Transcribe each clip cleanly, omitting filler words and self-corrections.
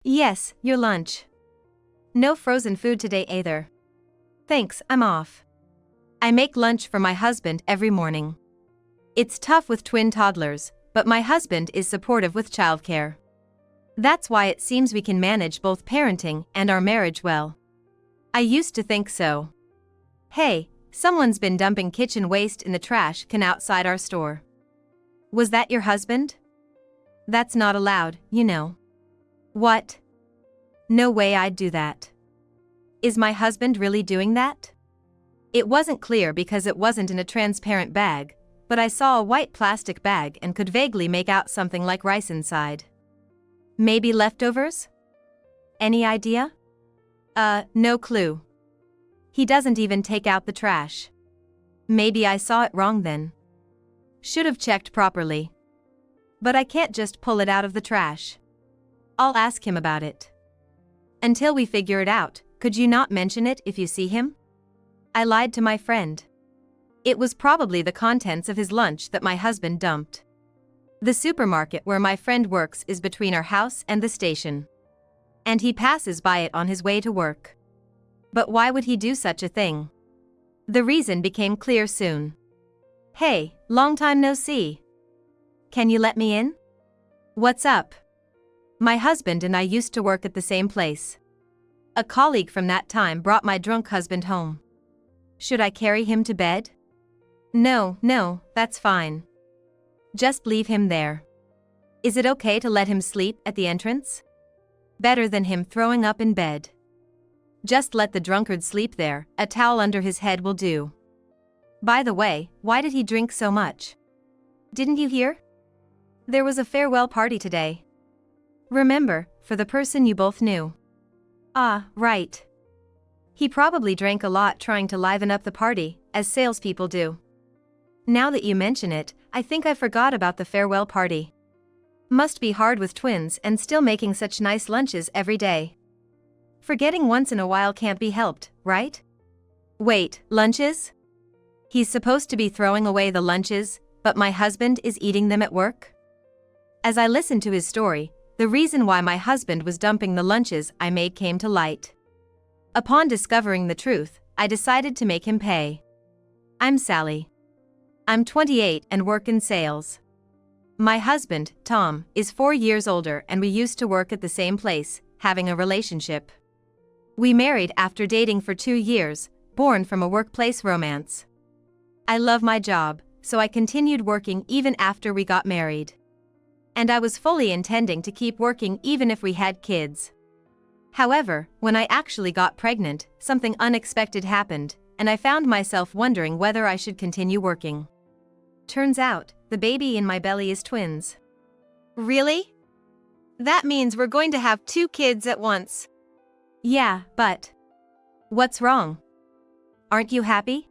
Yes, your lunch. No frozen food today either. Thanks, I'm off. I make lunch for my husband every morning. It's tough with twin toddlers, but my husband is supportive with childcare. That's why it seems we can manage both parenting and our marriage well. I used to think so. Hey, someone's been dumping kitchen waste in the trash can outside our store. Was that your husband? That's not allowed, you know. What? No way I'd do that. Is my husband really doing that? It wasn't clear because it wasn't in a transparent bag, but I saw a white plastic bag and could vaguely make out something like rice inside. Maybe leftovers? Any idea? No clue. He doesn't even take out the trash. Maybe I saw it wrong then. Should have checked properly. But I can't just pull it out of the trash. I'll ask him about it. Until we figure it out, could you not mention it if you see him? I lied to my friend. It was probably the contents of his lunch that my husband dumped. The supermarket where my friend works is between our house and the station. And he passes by it on his way to work. But why would he do such a thing? The reason became clear soon. Hey, long time no see. Can you let me in? What's up? My husband and I used to work at the same place. A colleague from that time brought my drunk husband home. Should I carry him to bed? No, that's fine. Just leave him there. Is it okay to let him sleep at the entrance? Better than him throwing up in bed. Just let the drunkard sleep there, a towel under his head will do. By the way, why did he drink so much? Didn't you hear? There was a farewell party today. Remember, for the person you both knew. Ah, right. He probably drank a lot trying to liven up the party, as salespeople do. Now that you mention it, I think I forgot about the farewell party. Must be hard with twins and still making such nice lunches every day. Forgetting once in a while can't be helped, right? Wait, lunches? He's supposed to be throwing away the lunches, but my husband is eating them at work? As I listened to his story, the reason why my husband was dumping the lunches I made came to light. Upon discovering the truth, I decided to make him pay. I'm Sally. I'm 28 and work in sales. My husband, Tom, is 4 years older and we used to work at the same place, having a relationship. We married after dating for 2 years, born from a workplace romance. I love my job, so I continued working even after we got married. And I was fully intending to keep working even if we had kids. However, when I actually got pregnant, something unexpected happened, and I found myself wondering whether I should continue working. Turns out, the baby in my belly is twins. Really? That means we're going to have 2 kids at once. Yeah, but what's wrong? Aren't you happy?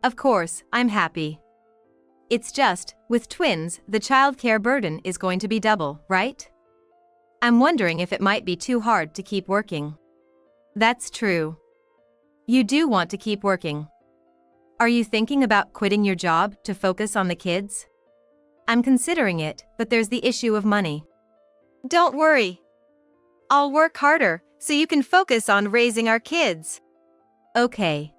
Of course, I'm happy. It's just, with twins, the childcare burden is going to be double, right? I'm wondering if it might be too hard to keep working. That's true. You do want to keep working. Are you thinking about quitting your job to focus on the kids? I'm considering it, but there's the issue of money. Don't worry. I'll work harder, so you can focus on raising our kids. Okay.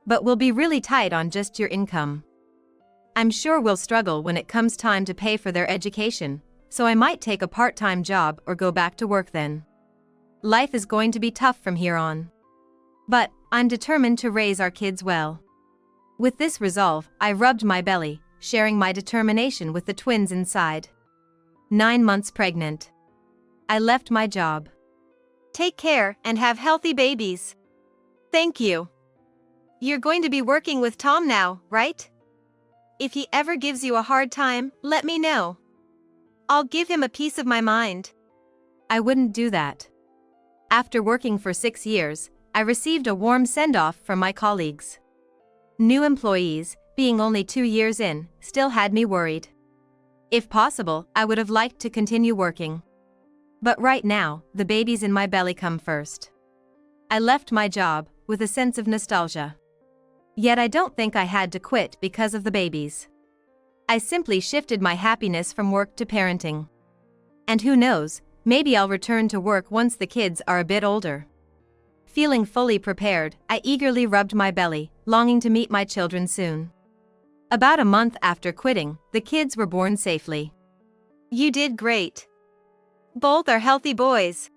But we'll be really tight on just your income. I'm sure we'll struggle when it comes time to pay for their education, so I might take a part-time job or go back to work then. Life is going to be tough from here on. But I'm determined to raise our kids well. With this resolve, I rubbed my belly, sharing my determination with the twins inside. 9 months pregnant. I left my job. Take care and have healthy babies. Thank you. You're going to be working with Tom now, right? If he ever gives you a hard time, let me know. I'll give him a piece of my mind. I wouldn't do that. After working for 6 years, I received a warm send-off from my colleagues. New employees, being only 2 years in, still had me worried. If possible, I would have liked to continue working. But right now, the babies in my belly come first. I left my job with a sense of nostalgia. Yet I don't think I had to quit because of the babies. I simply shifted my happiness from work to parenting. And who knows, Maybe I'll return to work once the kids are a bit older. Feeling fully prepared, I eagerly rubbed my belly, longing to meet my children soon. About a month after quitting, the kids were born safely. You did great. Both are healthy boys.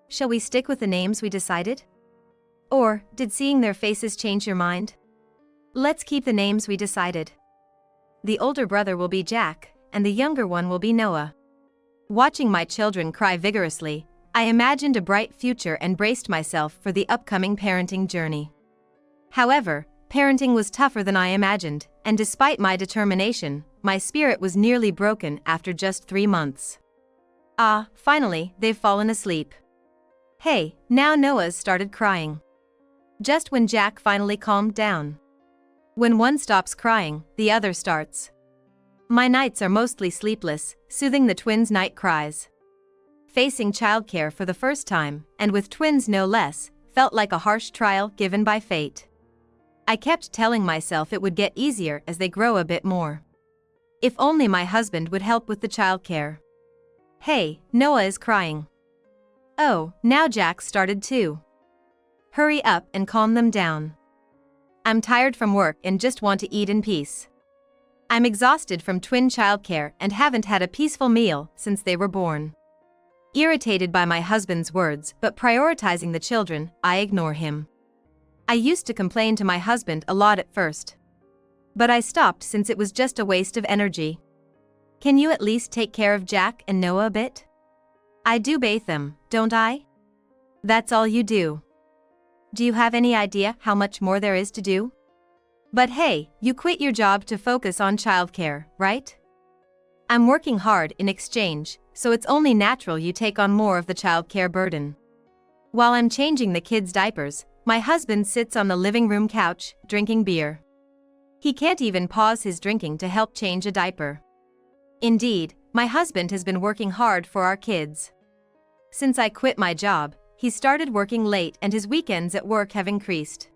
Shall we stick with the names we decided? Or, did seeing their faces change your mind? Let's keep the names we decided. The older brother will be Jack, and the younger one will be Noah. Watching my children cry vigorously, I imagined a bright future and braced myself for the upcoming parenting journey. However, parenting was tougher than I imagined, and despite my determination, my spirit was nearly broken after just 3 months. Finally, they've fallen asleep. Hey, now Noah's started crying. Just when Jack finally calmed down. When one stops crying, the other starts. My nights are mostly sleepless, soothing the twins' night cries. Facing childcare for the first time, and with twins no less, felt like a harsh trial given by fate. I kept telling myself it would get easier as they grow a bit more. If only my husband would help with the childcare. Hey, Noah is crying. Oh, now Jack started too. Hurry up and calm them down. I'm tired from work and just want to eat in peace. I'm exhausted from twin childcare and haven't had a peaceful meal since they were born. Irritated by my husband's words but prioritizing the children, I ignore him. I used to complain to my husband a lot at first. But I stopped since it was just a waste of energy. Can you at least take care of Jack and Noah a bit? I do bathe them, don't I? That's all you do. Do you have any idea how much more there is to do? But hey, you quit your job to focus on childcare, right? I'm working hard in exchange, so it's only natural you take on more of the childcare burden. While I'm changing the kids' diapers, my husband sits on the living room couch, drinking beer. He can't even pause his drinking to help change a diaper. Indeed, my husband has been working hard for our kids. Since I quit my job, he started working late and his weekends at work have increased.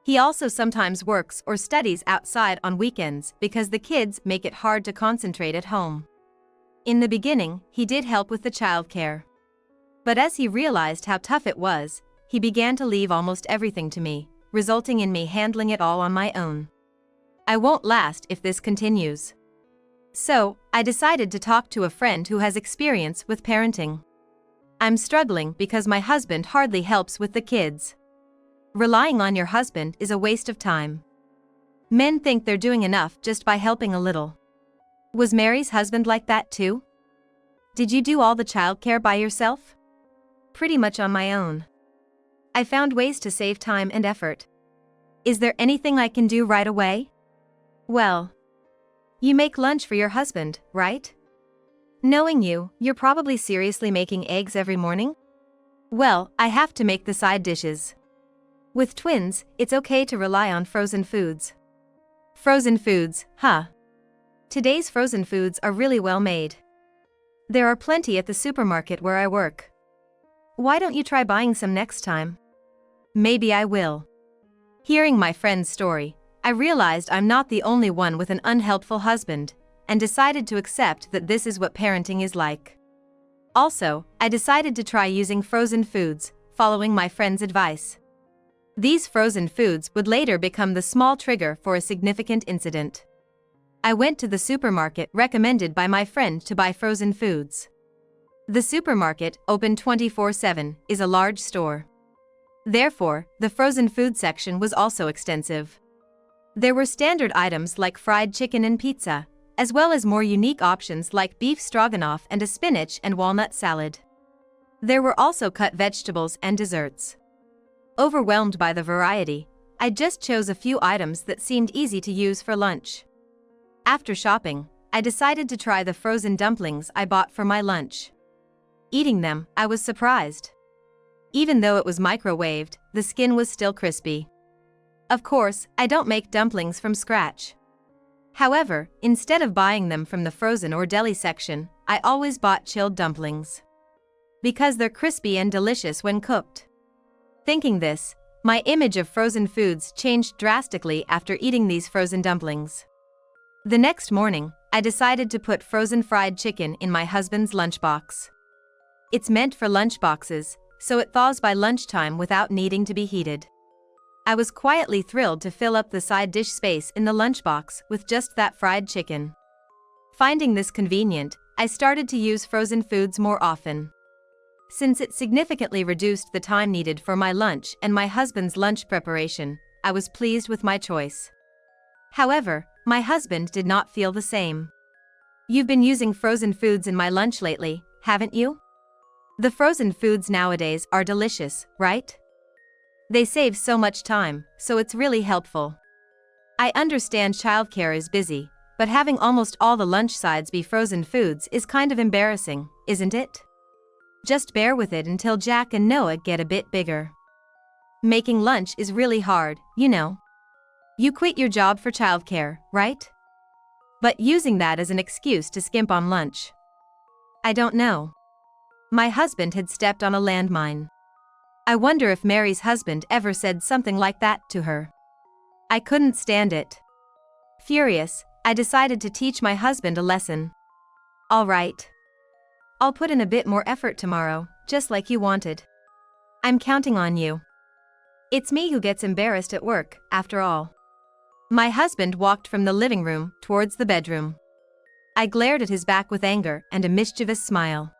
He also sometimes works or studies outside on weekends because the kids make it hard to concentrate at home. In the beginning, he did help with the childcare. But as he realized how tough it was, he began to leave almost everything to me, resulting in me handling it all on my own. I won't last if this continues. So, I decided to talk to a friend who has experience with parenting. I'm struggling because my husband hardly helps with the kids. Relying on your husband is a waste of time. Men think they're doing enough just by helping a little. Was Mary's husband like that too? Did you do all the childcare by yourself? Pretty much on my own. I found ways to save time and effort. Is there anything I can do right away? Well, you make lunch for your husband, right? Knowing you, you're probably seriously making eggs every morning? Well, I have to make the side dishes. With twins, it's okay to rely on frozen foods. Frozen foods, huh? Today's frozen foods are really well made. There are plenty at the supermarket where I work. Why don't you try buying some next time? Maybe I will. Hearing my friend's story, I realized I'm not the only one with an unhelpful husband, and decided to accept that this is what parenting is like. Also, I decided to try using frozen foods, following my friend's advice. These frozen foods would later become the small trigger for a significant incident. I went to the supermarket recommended by my friend to buy frozen foods. The supermarket, open 24/7, is a large store. Therefore, the frozen food section was also extensive. There were standard items like fried chicken and pizza, as well as more unique options like beef stroganoff and a spinach and walnut salad. There were also cut vegetables and desserts. Overwhelmed by the variety, I just chose a few items that seemed easy to use for lunch. After shopping, I decided to try the frozen dumplings I bought for my lunch. Eating them, I was surprised. Even though it was microwaved, the skin was still crispy. Of course, I don't make dumplings from scratch. However, instead of buying them from the frozen or deli section, I always bought chilled dumplings. Because they're crispy and delicious when cooked. Thinking this, my image of frozen foods changed drastically after eating these frozen dumplings. The next morning, I decided to put frozen fried chicken in my husband's lunchbox. It's meant for lunch boxes, so it thaws by lunchtime without needing to be heated. I was quietly thrilled to fill up the side dish space in the lunchbox with just that fried chicken. Finding this convenient, I started to use frozen foods more often. Since it significantly reduced the time needed for my lunch and my husband's lunch preparation, I was pleased with my choice. However, my husband did not feel the same. "You've been using frozen foods in my lunch lately, haven't you? The frozen foods nowadays are delicious, right? They save so much time, so it's really helpful. I understand childcare is busy, but having almost all the lunch sides be frozen foods is kind of embarrassing, isn't it? Just bear with it until Jack and Noah get a bit bigger. Making lunch is really hard, you know. You quit your job for childcare, right? But using that as an excuse to skimp on lunch. I don't know." My husband had stepped on a landmine. I wonder if Mary's husband ever said something like that to her. I couldn't stand it. Furious, I decided to teach my husband a lesson. "All right. I'll put in a bit more effort tomorrow, just like you wanted. I'm counting on you. It's me who gets embarrassed at work, after all." My husband walked from the living room towards the bedroom. I glared at his back with anger and a mischievous smile.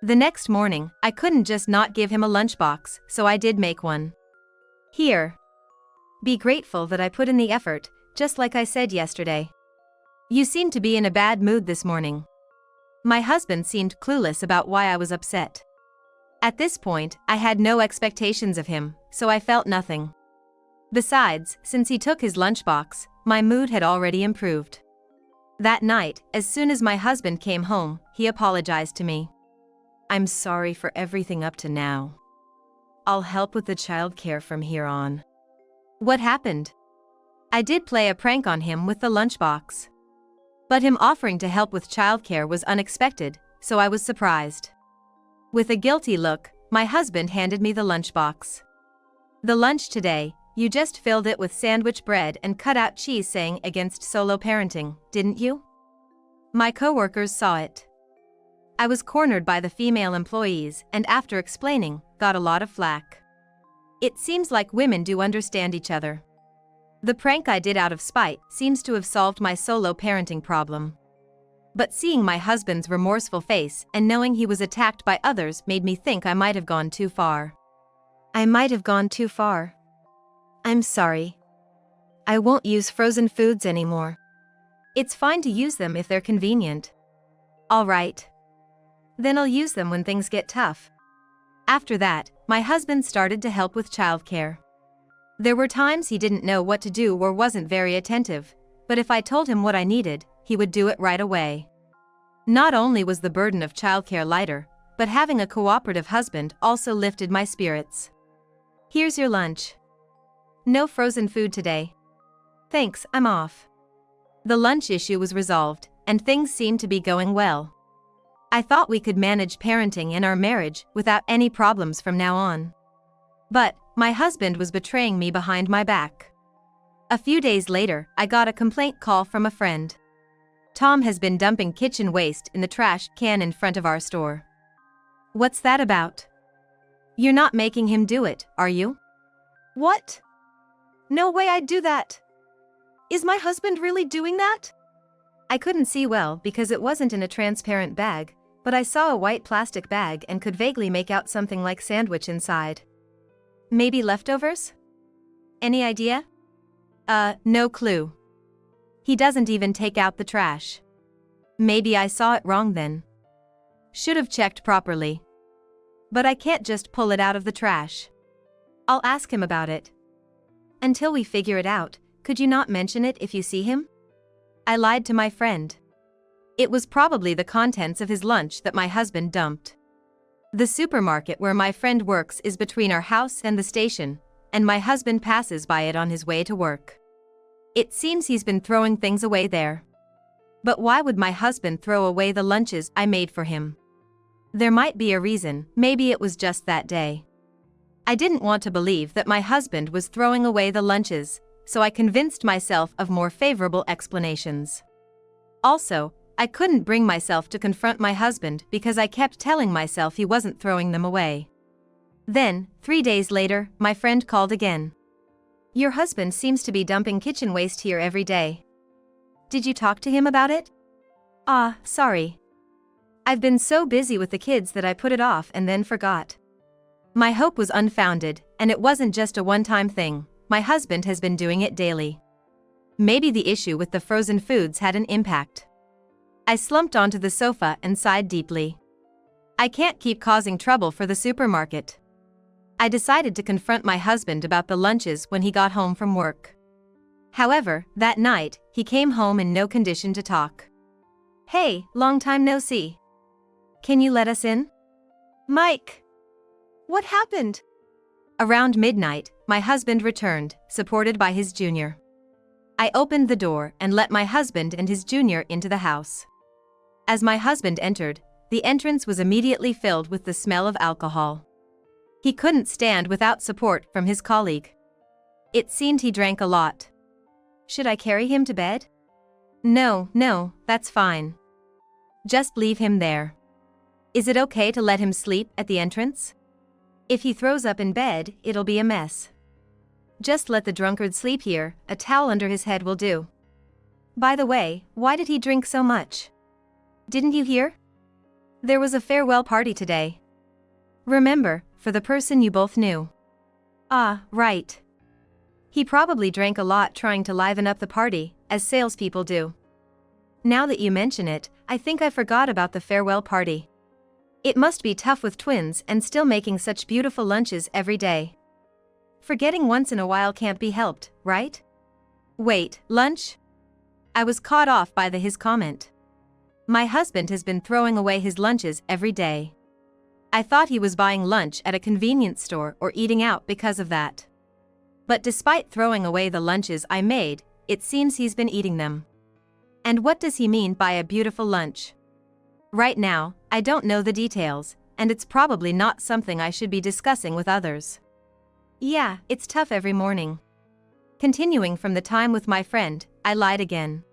The next morning, I couldn't just not give him a lunchbox, so I did make one. "Here. Be grateful that I put in the effort, just like I said yesterday. You seem to be in a bad mood this morning." My husband seemed clueless about why I was upset. At this point, I had no expectations of him, so I felt nothing. Besides, since he took his lunchbox, my mood had already improved. That night, as soon as my husband came home, he apologized to me. "I'm sorry for everything up to now. I'll help with the childcare from here on." What happened? I did play a prank on him with the lunchbox. But him offering to help with childcare was unexpected, so I was surprised. With a guilty look, my husband handed me the lunchbox. "The lunch today, you just filled it with sandwich bread and cut out cheese, saying against solo parenting, didn't you?" My coworkers saw it. I was cornered by the female employees and after explaining, got a lot of flack. It seems like women do understand each other. The prank I did out of spite seems to have solved my solo parenting problem. But seeing my husband's remorseful face and knowing he was attacked by others made me think I might have gone too far. I might have gone too far. I'm sorry. I won't use frozen foods anymore. It's fine to use them if they're convenient. All right. Then I'll use them when things get tough. After that, my husband started to help with childcare. There were times he didn't know what to do or wasn't very attentive, but if I told him what I needed, he would do it right away. Not only was the burden of childcare lighter, but having a cooperative husband also lifted my spirits. "Here's your lunch. No frozen food today. Thanks, I'm off." The lunch issue was resolved, and things seemed to be going well. I thought we could manage parenting in our marriage without any problems from now on. But my husband was betraying me behind my back. A few days later, I got a complaint call from a friend. "Tom has been dumping kitchen waste in the trash can in front of our store." "What's that about?" "You're not making him do it, are you?" "What? No way I'd do that. Is my husband really doing that?" I couldn't see well because it wasn't in a transparent bag, but I saw a white plastic bag and could vaguely make out something like sandwich inside. Maybe leftovers? Any idea? No clue. He doesn't even take out the trash. Maybe I saw it wrong then. Should have checked properly. But I can't just pull it out of the trash. I'll ask him about it. Until we figure it out, could you not mention it if you see him? I lied to my friend. It was probably the contents of his lunch that my husband dumped. The supermarket where my friend works is between our house and the station, and my husband passes by it on his way to work. It seems he's been throwing things away there. But why would my husband throw away the lunches I made for him? There might be a reason, maybe it was just that day. I didn't want to believe that my husband was throwing away the lunches, so I convinced myself of more favorable explanations. Also, I couldn't bring myself to confront my husband because I kept telling myself he wasn't throwing them away. Then, 3 days later, my friend called again. Your husband seems to be dumping kitchen waste here every day. Did you talk to him about it? Sorry. I've been so busy with the kids that I put it off and then forgot. My hope was unfounded, and it wasn't just a one-time thing. My husband has been doing it daily. Maybe the issue with the frozen foods had an impact. I slumped onto the sofa and sighed deeply. I can't keep causing trouble for the supermarket. I decided to confront my husband about the lunches when he got home from work. However, that night, he came home in no condition to talk. Hey, long time no see. Can you let us in? Mike! What happened? Around midnight, my husband returned, supported by his junior. I opened the door and let my husband and his junior into the house. As my husband entered, the entrance was immediately filled with the smell of alcohol. He couldn't stand without support from his colleague. It seemed he drank a lot. Should I carry him to bed? No, that's fine. Just leave him there. Is it okay to let him sleep at the entrance? If he throws up in bed, it'll be a mess. Just let the drunkard sleep here, a towel under his head will do. By the way, why did he drink so much? Didn't you hear? There was a farewell party today. Remember, for the person you both knew. Right. He probably drank a lot trying to liven up the party, as salespeople do. Now that you mention it, I think I forgot about the farewell party. It must be tough with twins and still making such beautiful lunches every day. Forgetting once in a while can't be helped, right? Wait, lunch? I was caught off by his comment. My husband has been throwing away his lunches every day. I thought he was buying lunch at a convenience store or eating out because of that. But despite throwing away the lunches I made, it seems he's been eating them. And what does he mean by a beautiful lunch? Right now, I don't know the details, and it's probably not something I should be discussing with others. Yeah, it's tough every morning. Continuing from the time with my friend, I lied again.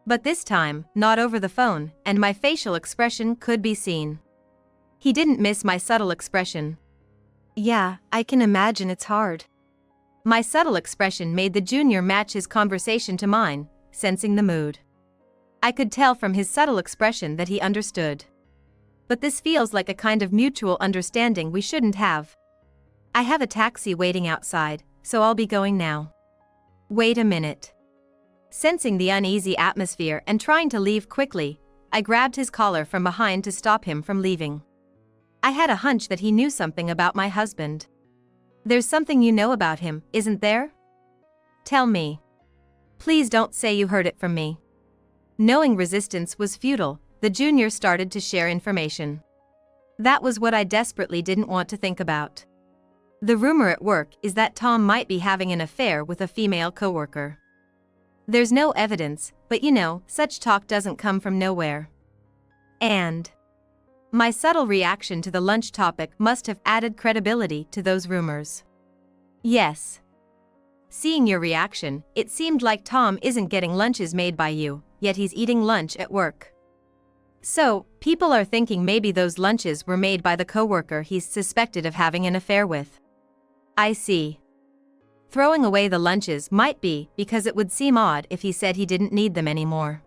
But this time, not over the phone, and my facial expression could be seen. He didn't miss my subtle expression. Yeah, I can imagine it's hard. My subtle expression made the junior match his conversation to mine, sensing the mood. I could tell from his subtle expression that he understood. But this feels like a kind of mutual understanding we shouldn't have. I have a taxi waiting outside, so I'll be going now. Wait a minute. Sensing the uneasy atmosphere and trying to leave quickly, I grabbed his collar from behind to stop him from leaving. I had a hunch that he knew something about my husband. There's something you know about him, isn't there? Tell me. Please don't say you heard it from me. Knowing resistance was futile, the junior started to share information. That was what I desperately didn't want to think about. The rumor at work is that Tom might be having an affair with a female coworker. There's no evidence, but such talk doesn't come from nowhere. And my subtle reaction to the lunch topic must have added credibility to those rumors. Yes. Seeing your reaction, it seemed like Tom isn't getting lunches made by you, yet he's eating lunch at work. So, people are thinking maybe those lunches were made by the coworker he's suspected of having an affair with. I see. Throwing away the lunches might be because it would seem odd if he said he didn't need them anymore.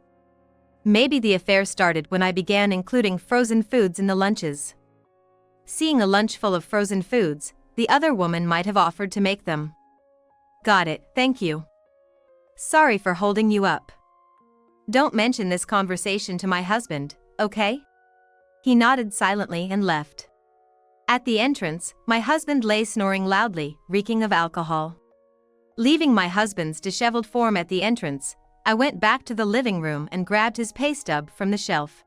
Maybe the affair started when I began including frozen foods in the lunches. Seeing a lunch full of frozen foods, the other woman might have offered to make them. Got it, thank you. Sorry for holding you up. Don't mention this conversation to my husband, okay? He nodded silently and left. At the entrance, my husband lay snoring loudly, reeking of alcohol. Leaving my husband's disheveled form at the entrance, I went back to the living room and grabbed his pay stub from the shelf.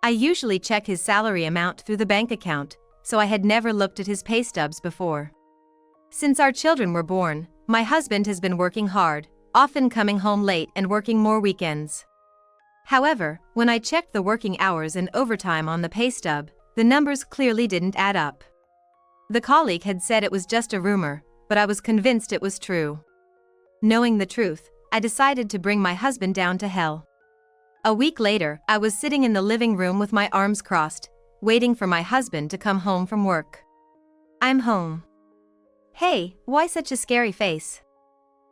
I usually check his salary amount through the bank account, so I had never looked at his pay stubs before. Since our children were born, my husband has been working hard, often coming home late and working more weekends. However, when I checked the working hours and overtime on the pay stub, the numbers clearly didn't add up. The colleague had said it was just a rumor, but I was convinced it was true. Knowing the truth, I decided to bring my husband down to hell. A week later, I was sitting in the living room with my arms crossed, waiting for my husband to come home from work. I'm home. Hey, why such a scary face?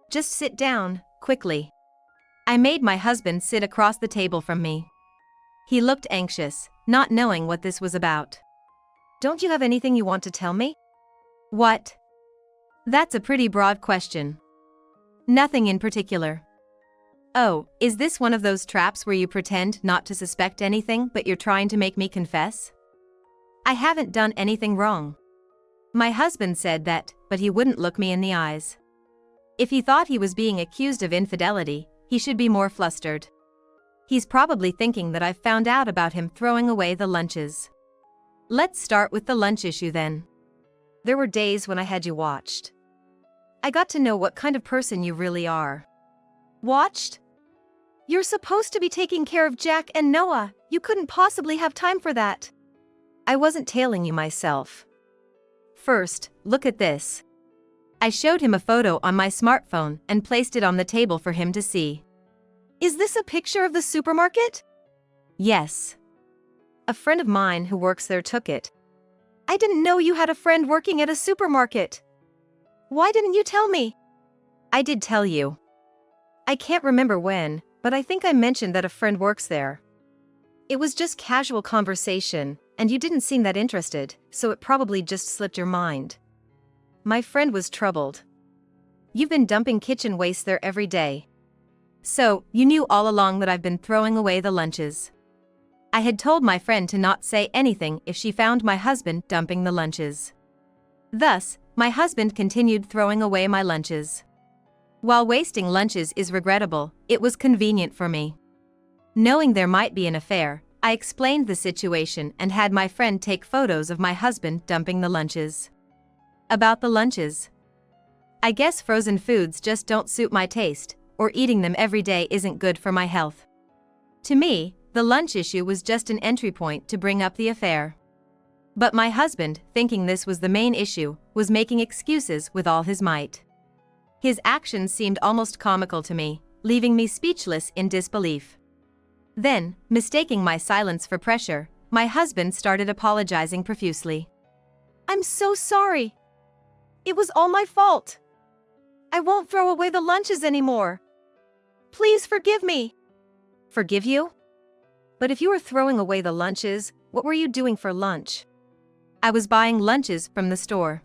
Just sit down, quickly. I made my husband sit across the table from me. He looked anxious, not knowing what this was about. Don't you have anything you want to tell me? What? That's a pretty broad question. Nothing in particular. Oh, is this one of those traps where you pretend not to suspect anything but you're trying to make me confess? I haven't done anything wrong. My husband said that, but he wouldn't look me in the eyes. If he thought he was being accused of infidelity, he should be more flustered. He's probably thinking that I've found out about him throwing away the lunches. Let's start with the lunch issue then. There were days when I had you watched. I got to know what kind of person you really are. Watched? You're supposed to be taking care of Jack and Noah. You couldn't possibly have time for that. I wasn't tailing you myself. First, look at this. I showed him a photo on my smartphone and placed it on the table for him to see. Is this a picture of the supermarket? Yes. A friend of mine who works there took it. I didn't know you had a friend working at a supermarket. Why didn't you tell me? I did tell you. I can't remember when, but I think I mentioned that a friend works there. It was just casual conversation, and you didn't seem that interested, so it probably just slipped your mind. My friend was troubled. You've been dumping kitchen waste there every day. So, you knew all along that I've been throwing away the lunches. I had told my friend to not say anything if she found my husband dumping the lunches. Thus, my husband continued throwing away my lunches. While wasting lunches is regrettable, it was convenient for me. Knowing there might be an affair, I explained the situation and had my friend take photos of my husband dumping the lunches. About the lunches. I guess frozen foods just don't suit my taste, or eating them every day isn't good for my health. To me, the lunch issue was just an entry point to bring up the affair. But my husband, thinking this was the main issue, was making excuses with all his might. His actions seemed almost comical to me, leaving me speechless in disbelief. Then, mistaking my silence for pressure, my husband started apologizing profusely. I'm so sorry. It was all my fault. I won't throw away the lunches anymore. Please forgive me. Forgive you? But if you were throwing away the lunches, what were you doing for lunch? I was buying lunches from the store.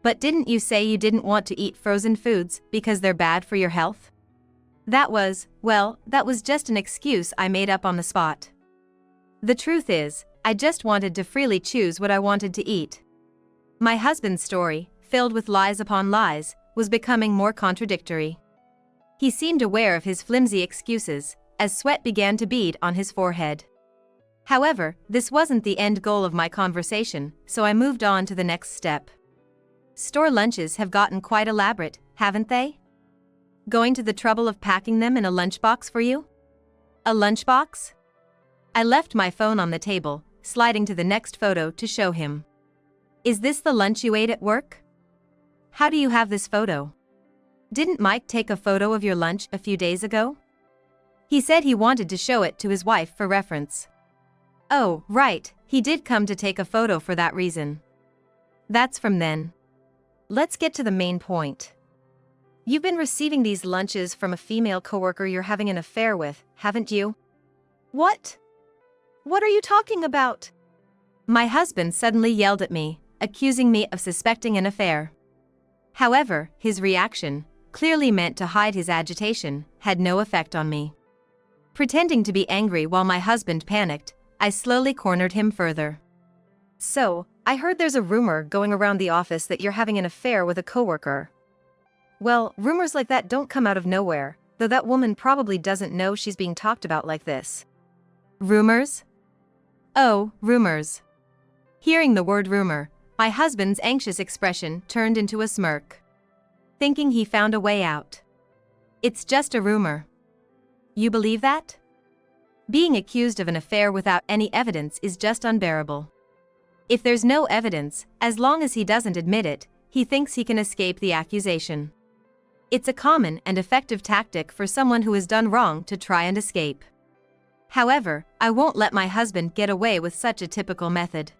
But didn't you say you didn't want to eat frozen foods because they're bad for your health? That was just an excuse I made up on the spot. The truth is, I just wanted to freely choose what I wanted to eat. My husband's story, filled with lies upon lies, was becoming more contradictory. He seemed aware of his flimsy excuses, as sweat began to bead on his forehead. However, this wasn't the end goal of my conversation, so I moved on to the next step. Store lunches have gotten quite elaborate, haven't they? Going to the trouble of packing them in a lunchbox for you? A lunchbox? I left my phone on the table, sliding to the next photo to show him. Is this the lunch you ate at work? How do you have this photo? Didn't Mike take a photo of your lunch a few days ago? He said he wanted to show it to his wife for reference. Oh, right, he did come to take a photo for that reason. That's from then. Let's get to the main point. You've been receiving these lunches from a female coworker you're having an affair with, haven't you? What? What are you talking about? My husband suddenly yelled at me, accusing me of suspecting an affair. However, his reaction, clearly meant to hide his agitation, had no effect on me. Pretending to be angry while my husband panicked, I slowly cornered him further. So, I heard there's a rumor going around the office that you're having an affair with a coworker. Well, rumors like that don't come out of nowhere, though that woman probably doesn't know she's being talked about like this. Rumors? Oh, rumors. Hearing the word rumor, my husband's anxious expression turned into a smirk. Thinking he found a way out. It's just a rumor. You believe that? Being accused of an affair without any evidence is just unbearable. If there's no evidence, as long as he doesn't admit it, he thinks he can escape the accusation. It's a common and effective tactic for someone who has done wrong to try and escape. However, I won't let my husband get away with such a typical method.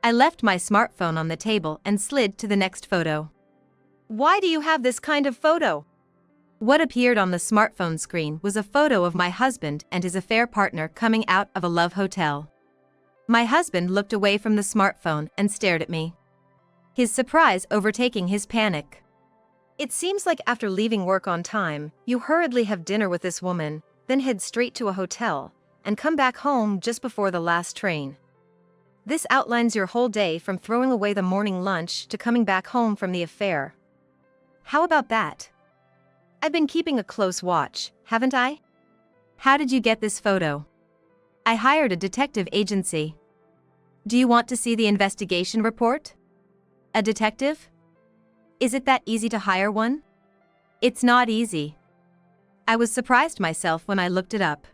I left my smartphone on the table and slid to the next photo. Why do you have this kind of photo? What appeared on the smartphone screen was a photo of my husband and his affair partner coming out of a love hotel. My husband looked away from the smartphone and stared at me, his surprise overtaking his panic. It seems like after leaving work on time, you hurriedly have dinner with this woman, then head straight to a hotel, and come back home just before the last train. This outlines your whole day from throwing away the morning lunch to coming back home from the affair. How about that? I've been keeping a close watch, haven't I? How did you get this photo? I hired a detective agency. Do you want to see the investigation report? A detective? Is it that easy to hire one? It's not easy. I was surprised myself when I looked it up.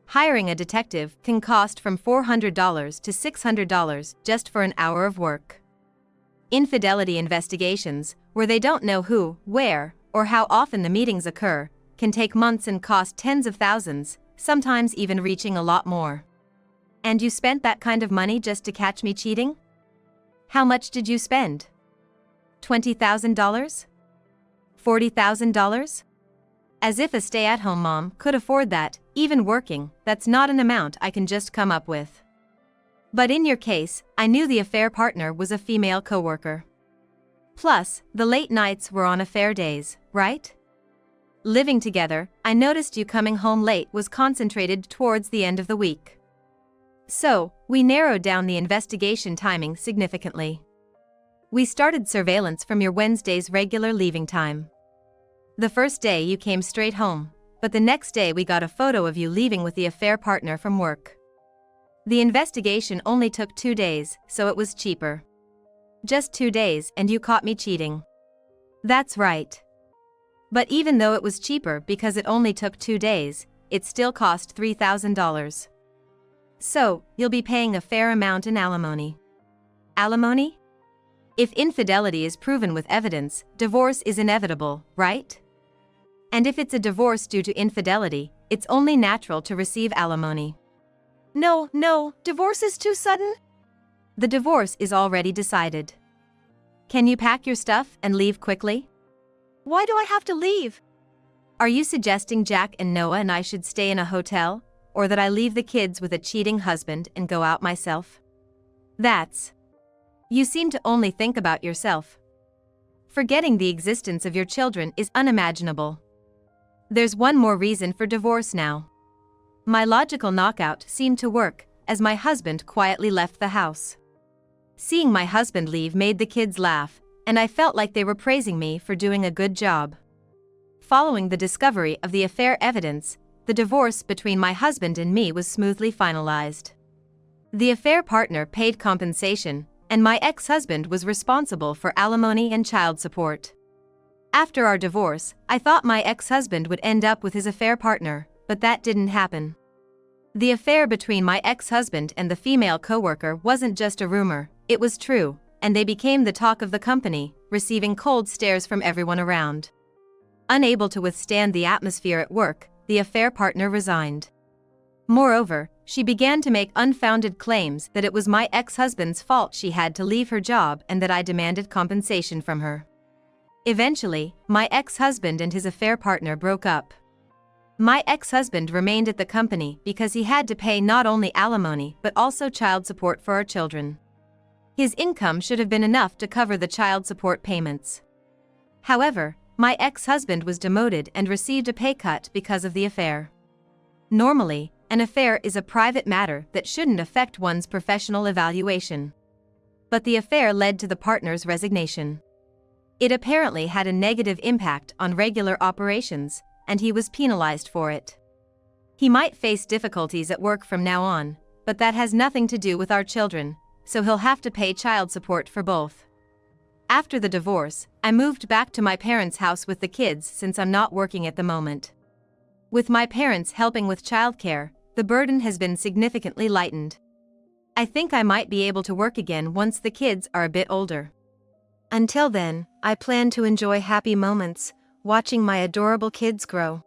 Hiring a detective can cost from $400 to $600 just for an hour of work. Infidelity investigations, where they don't know who, where, or how often the meetings occur, can take months and cost tens of thousands, sometimes even reaching a lot more. And you spent that kind of money just to catch me cheating? How much did you spend? $20,000? $40,000? As if a stay-at-home mom could afford that, even working, that's not an amount I can just come up with. But in your case, I knew the affair partner was a female coworker. Plus, the late nights were on affair days, right? Living together, I noticed you coming home late was concentrated towards the end of the week. So, we narrowed down the investigation timing significantly. We started surveillance from your Wednesday's regular leaving time. The first day you came straight home, but the next day we got a photo of you leaving with the affair partner from work. The investigation only took 2 days, so it was cheaper. Just 2 days and you caught me cheating. That's right. But even though it was cheaper because it only took 2 days, it still cost $3,000. So, you'll be paying a fair amount in alimony. Alimony? If infidelity is proven with evidence, divorce is inevitable, right? And if it's a divorce due to infidelity, it's only natural to receive alimony. No, divorce is too sudden. The divorce is already decided. Can you pack your stuff and leave quickly? Why do I have to leave? Are you suggesting Jack and Noah and I should stay in a hotel, or that I leave the kids with a cheating husband and go out myself? You seem to only think about yourself. Forgetting the existence of your children is unimaginable. There's one more reason for divorce now. My logical knockout seemed to work, as my husband quietly left the house. Seeing my husband leave made the kids laugh, and I felt like they were praising me for doing a good job. Following the discovery of the affair evidence, the divorce between my husband and me was smoothly finalized. The affair partner paid compensation, and my ex-husband was responsible for alimony and child support. After our divorce, I thought my ex-husband would end up with his affair partner, but that didn't happen. The affair between my ex-husband and the female coworker wasn't just a rumor, it was true, and they became the talk of the company, receiving cold stares from everyone around. Unable to withstand the atmosphere at work, the affair partner resigned. Moreover, she began to make unfounded claims that it was my ex-husband's fault she had to leave her job and that I demanded compensation from her. Eventually, my ex-husband and his affair partner broke up. My ex-husband remained at the company because he had to pay not only alimony but also child support for our children. His income should have been enough to cover the child support payments. However, my ex-husband was demoted and received a pay cut because of the affair. Normally, an affair is a private matter that shouldn't affect one's professional evaluation. But the affair led to the partner's resignation. It apparently had a negative impact on regular operations, and he was penalized for it. He might face difficulties at work from now on, but that has nothing to do with our children, so he'll have to pay child support for both. After the divorce, I moved back to my parents' house with the kids since I'm not working at the moment. With my parents helping with childcare, the burden has been significantly lightened. I think I might be able to work again once the kids are a bit older. Until then, I plan to enjoy happy moments, watching my adorable kids grow.